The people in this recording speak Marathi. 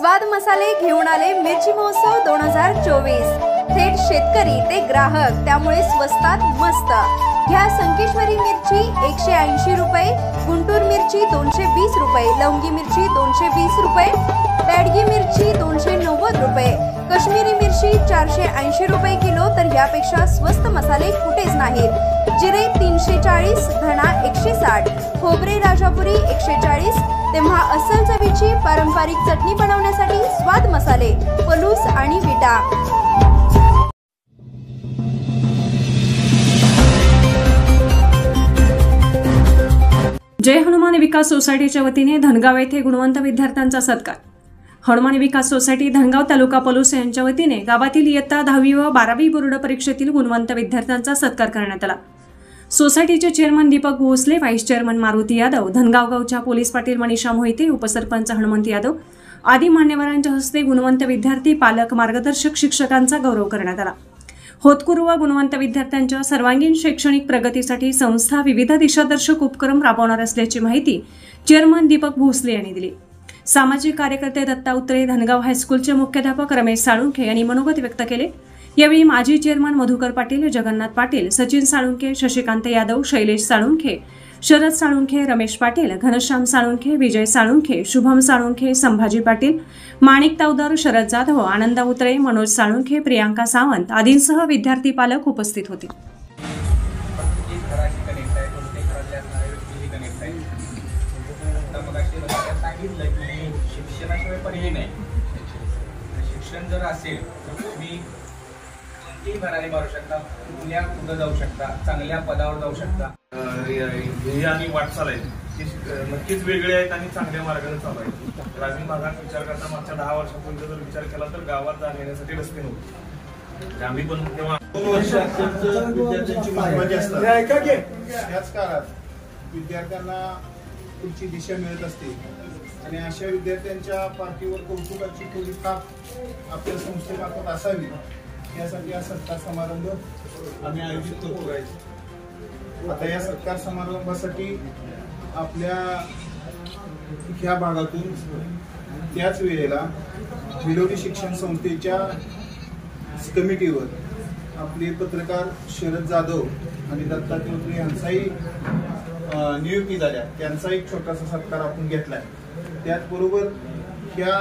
स्वाद मसाले घेऊन आले मिरची महोत्सव 2024। थेट शेतकरी ते ग्राहक, त्यामुळे स्वस्तात मस्त। घ्या संकेश्वरी मिरची 180 रुपये, गुंटूर मिरची 220 रुपये, लवंगी मिरची 220 रुपये, बॅडगी मिरची 290 रुपये, काश्मीरी मिरची 480 रुपये किलो। तर यापेक्षा स्वस्त मसाले कुठेच नाहीत। जिरे 340, धना 160, खोबरे राजापुरी 140। तेव्हा अस्सल चवीची पारंपरिक चटणी बनवण्यासाठी स्वाद मसाले, पलूस आणि विटा। जय हनुमान विकास सोसायटीच्या वतीने धनगाव येथे गुणवंत विद्यार्थ्यांचा सत्कार। हनुमान विकास सोसायटी धनगाव तालुका पलूस यांच्या वतीने गावातील इयत्ता 10वी व 12वी बोर्ड परीक्षेतील गुणवंत विद्यार्थ्यांचा सत्कार करण्यात आला। सोसायटीचे chairman Deepak Bhosale, vice chairman Maruti Yadav, Dhangaon गावच्या पोलीस पाटील मनीषा मोहिते, उपसरपंच हनुमंत यादव आदी मान्यवरांच्या हस्ते गुणवंत विद्यार्थी, पालक, मार्गदर्शक, शिक्षकांचा गौरव करण्यात आला। होतकरू व गुणवंत विद्यार्थ्यांच्या सर्वांगीण शैक्षणिक प्रगतीसाठी संस्था विविध दिशादर्शक उपक्रम राबवणार असल्याची माहिती चेअरमन दीपक भोसले यांनी दिली। सामाजिक कार्यकर्ते दत्ता उतरे, धनगाव हायस्कूलचे मुख्याध्यापक रमेश साळुंखे यांनी मनोगत व्यक्त केले। यावेळी माजी चेअरमन मधुकर पाटील, जगन्नाथ पाटील, सचिन साळुंखे, शशिकांत यादव, शैलेश साळुंखे, शरद साळुंखे, रमेश पाटील, घनश्याम साळुंखे, विजय साळुंखे, शुभम साळुंखे, संभाजी पाटील, माणिक तावदार, शरद जाधव, आनंद उतरे, मनोज साळुंखे, प्रियांका सावंत आदींसह विद्यार्थी पालक उपस्थित होते। शिक्षण जर असेल तर तुम्ही कोणतीही भरारी मारू शकता, कुठल्या पुढे जाऊ शकता, चांगल्या पदावर जाऊ शकता। ध्येय आणि वाटचाल आहेत ती नक्कीच वेगळे आहेत आणि चांगल्या मार्गाने चालू आहेत। ग्रामीण भागात विचार करता मागच्या 10 वर्षापूर्वी जर विचार केला तर गावात जाण्यासाठी रस्ते नव्हते। आम्ही पण तेव्हा 2 वर्षात विद्यार्थ्यांची महत्त्वाची असतात। याच काळात विद्यार्थ्यांना पुढची दिशा मिळत असते आणि अशा विद्यार्थ्यांच्या पाठीवर कौतुकाची थोडी थाप आपल्या संस्थेमार्फत असावी, यासाठी हा सत्कार समारंभ आम्ही आयोजित करतो। आता या सत्कार समारंभासाठी आपल्या ह्या भागातून त्याच वेळेला विलोडी शिक्षण संस्थेच्या कमिटीवर आपले पत्रकार शरद जाधव आणि दत्ता चौधरी यांचाही नियुक्ती झाल्या, त्यांचा एक छोटासा सत्कार आपण घेतलाय। त्याचबरोबर ह्या